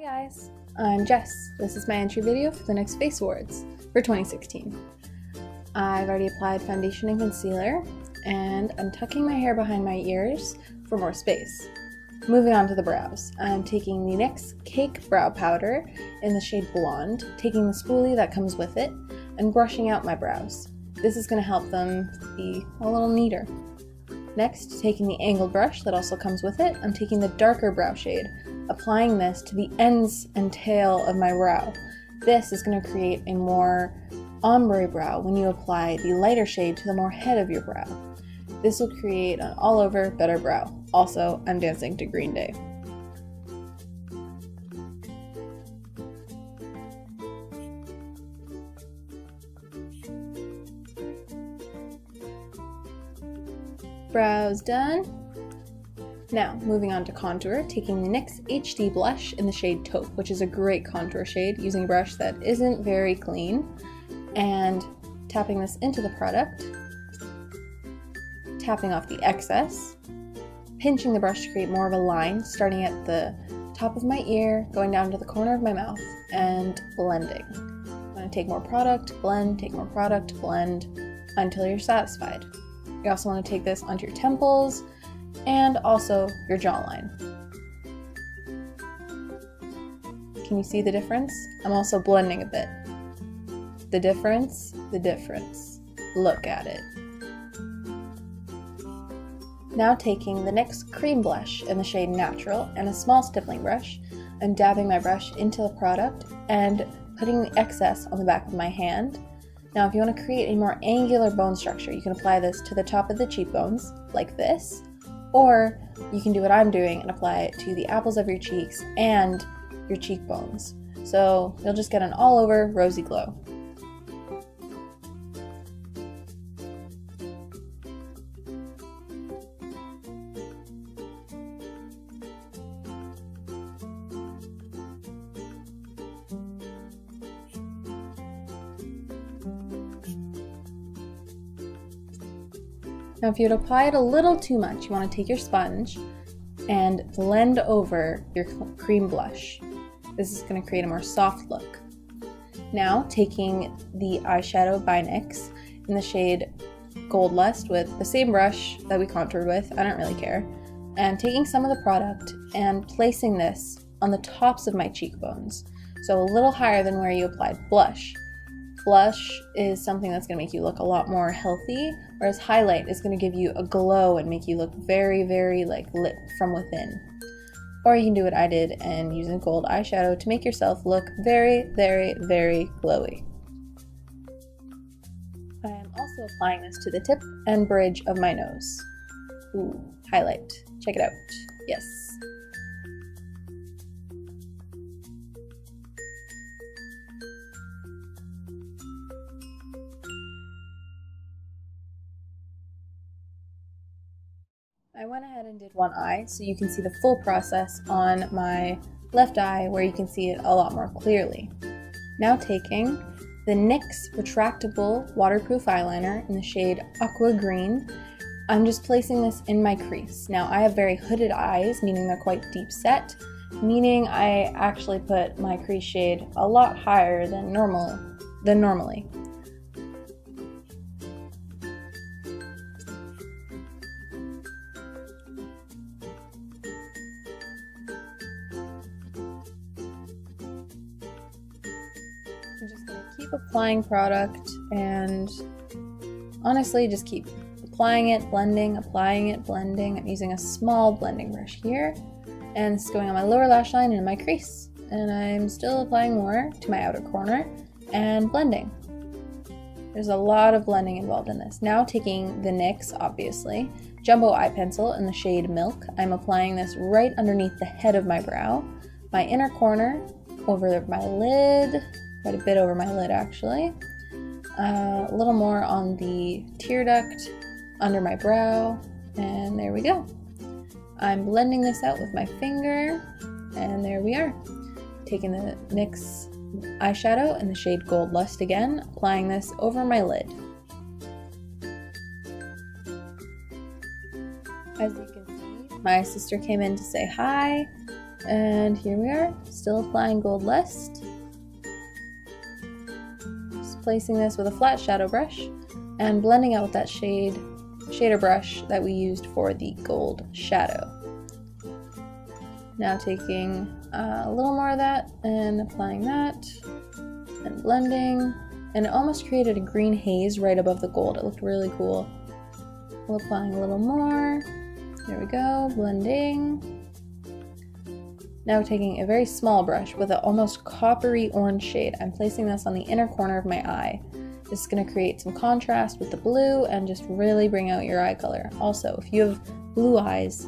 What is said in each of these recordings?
guys, I'm Jess. This is my entry video for the NYX Face Awards for 2016. I've already applied foundation and concealer, and I'm tucking my hair behind my ears for more space. Moving on to the brows, I'm taking the NYX Cake Brow Powder in the shade Blonde, taking the spoolie that comes with it, and brushing out my brows. This is going to help them be a little neater. Next, taking the angled brush that also comes with it, I'm taking the darker brow shade, applying this to the ends and tail of my brow. This is going to create a more ombre brow when you apply the lighter shade to the more head of your brow. This will create an all-over better brow. Also, I'm dancing to Green Day. Brows done. Now, moving on to contour, taking the NYX HD blush in the shade Taupe, which is a great contour shade, using a brush that isn't very clean, and tapping this into the product, tapping off the excess, pinching the brush to create more of a line, starting at the top of my ear, going down to the corner of my mouth, and blending. I'm going to take more product, blend, take more product, blend, until you're satisfied. You also want to take this onto your temples and also your jawline. Can you see the difference? I'm also blending a bit. The difference. Look at it. Now taking the NYX Cream Blush in the shade Natural and a small stippling brush, I'm dabbing my brush into the product and putting the excess on the back of my hand. Now, if you want to create a more angular bone structure, you can apply this to the top of the cheekbones, like this, or you can do what I'm doing and apply it to the apples of your cheeks and your cheekbones. So you'll just get an all-over rosy glow. Now, if you'd apply it a little too much, you want to take your sponge and blend over your cream blush. This is going to create a more soft look. Now, taking the eyeshadow by NYX in the shade Gold Lust with the same brush that we contoured with, I don't really care, and taking some of the product and placing this on the tops of my cheekbones, so a little higher than where you applied blush. Blush is something that's going to make you look a lot more healthy, whereas highlight is going to give you a glow and make you look very, very like lit from within. Or you can do what I did and use a gold eyeshadow to make yourself look very, very, very glowy. I am also applying this to the tip and bridge of my nose. Ooh, highlight. Check it out. Yes. I went ahead and did one eye so you can see the full process on my left eye where you can see it a lot more clearly. Now taking the NYX retractable waterproof eyeliner in the shade Aqua Green, I'm just placing this in my crease. Now I have very hooded eyes, meaning they're quite deep set, meaning I actually put my crease shade a lot higher than normally. I'm just going to keep applying product and honestly just keep applying it, blending, applying it, blending. I'm using a small blending brush here and it's going on my lower lash line and my crease. And I'm still applying more to my outer corner and blending. There's a lot of blending involved in this. Now taking the NYX, obviously, Jumbo Eye Pencil in the shade Milk. I'm applying this right underneath the head of my brow, my inner corner, over my lid, quite a bit over my lid actually, a little more on the tear duct under my brow, and there we go. I'm blending this out with my finger, and there we are. Taking the NYX eyeshadow in the shade Gold Lust again, applying this over my lid. As you can see, my sister came in to say hi. And here we are, still applying Gold Lust. Just placing this with a flat shadow brush and blending out with that shader brush that we used for the gold shadow. Now taking a little more of that and applying that and blending, and it almost created a green haze right above the gold. It looked really cool. We're applying a little more. There we go, blending. Now taking a very small brush with an almost coppery orange shade, I'm placing this on the inner corner of my eye. This is going to create some contrast with the blue and just really bring out your eye color. Also, if you have blue eyes,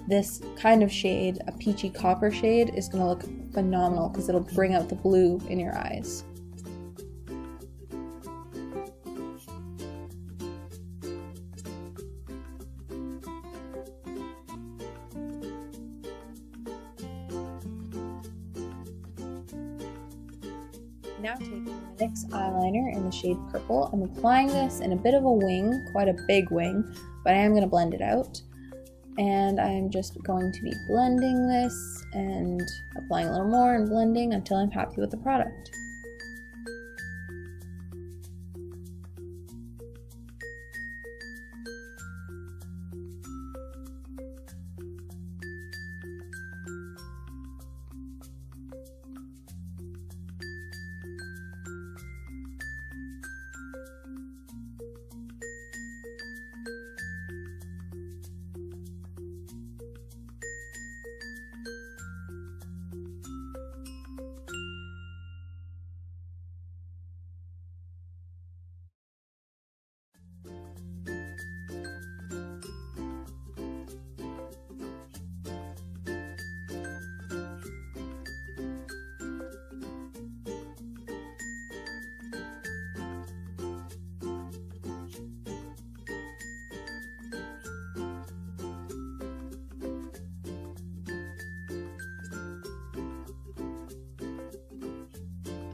this kind of shade, a peachy copper shade, is going to look phenomenal because it'll bring out the blue in your eyes. Now taking the NYX eyeliner in the shade Purple, I'm applying this in a bit of a wing, quite a big wing, but I am going to blend it out. And I'm just going to be blending this and applying a little more and blending until I'm happy with the product.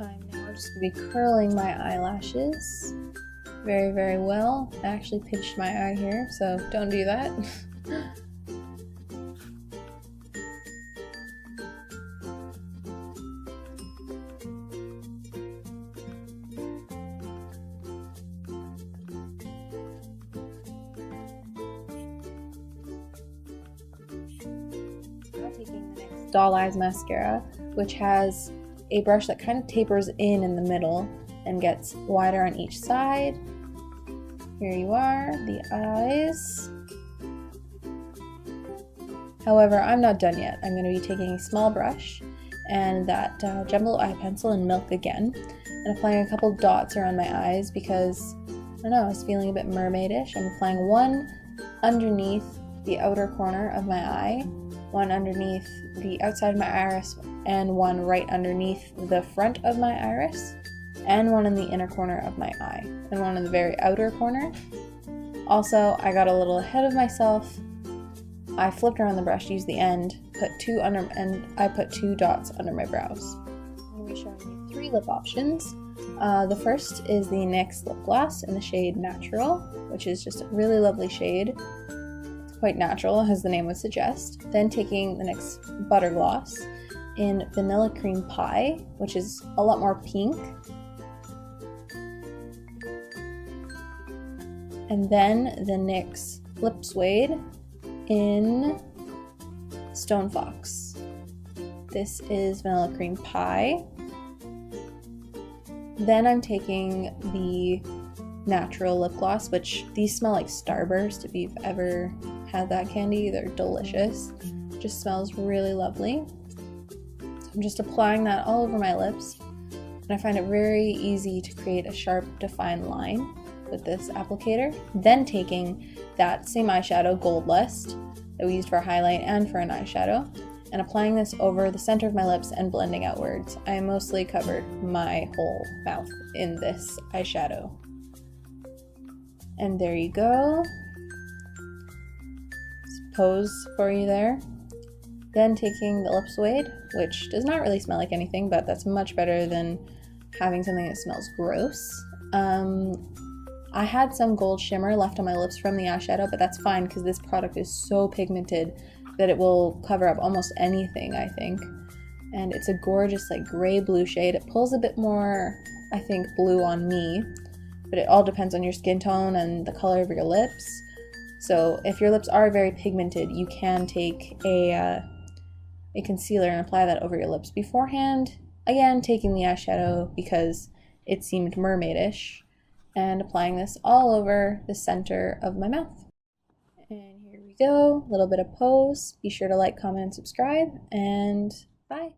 I'm now just going to be curling my eyelashes very, very well. I actually pinched my eye here, so don't do that. Now taking the NYX Doll Eyes mascara, which has a brush that kind of tapers in the middle and gets wider on each side. Here you are, the eyes. However, I'm not done yet. I'm going to be taking a small brush and that jumbo eye pencil in Milk again and applying a couple dots around my eyes because, I don't know, I was feeling a bit mermaidish. I'm applying one underneath the outer corner of my eye, one underneath the outside of my iris, and one right underneath the front of my iris, and one in the inner corner of my eye, and one in the very outer corner. Also, I got a little ahead of myself. I flipped around the brush, used the end, I put two dots under my brows. I'm going to be showing you 3 lip options. The first is the NYX lip gloss in the shade Natural, which is just a really lovely shade. Quite natural, as the name would suggest. Then taking the NYX Butter Gloss in Vanilla Cream Pie, which is a lot more pink. And then the NYX Lip Suede in Stone Fox. This is Vanilla Cream Pie. Then I'm taking the Natural lip gloss, which these smell like Starburst. If you've ever had that candy, they're delicious. It just smells really lovely. So I'm just applying that all over my lips, and I find it very easy to create a sharp, defined line with this applicator. Then taking that same eyeshadow, Gold Lust, that we used for a highlight and for an eyeshadow, and applying this over the center of my lips and blending outwards. I mostly covered my whole mouth in this eyeshadow. And there you go. Pose for you there. Then taking the Lip Suede, which does not really smell like anything, but that's much better than having something that smells gross. I had some gold shimmer left on my lips from the eyeshadow, but that's fine because this product is so pigmented that it will cover up almost anything, I think. And it's a gorgeous like gray blue shade. It pulls a bit more, I think, blue on me, but it all depends on your skin tone and the color of your lips. So if your lips are very pigmented, you can take a concealer and apply that over your lips beforehand. Again, taking the eyeshadow because it seemed mermaidish, and applying this all over the center of my mouth. And here we go, a little bit of pose. Be sure to like, comment, and subscribe, and bye.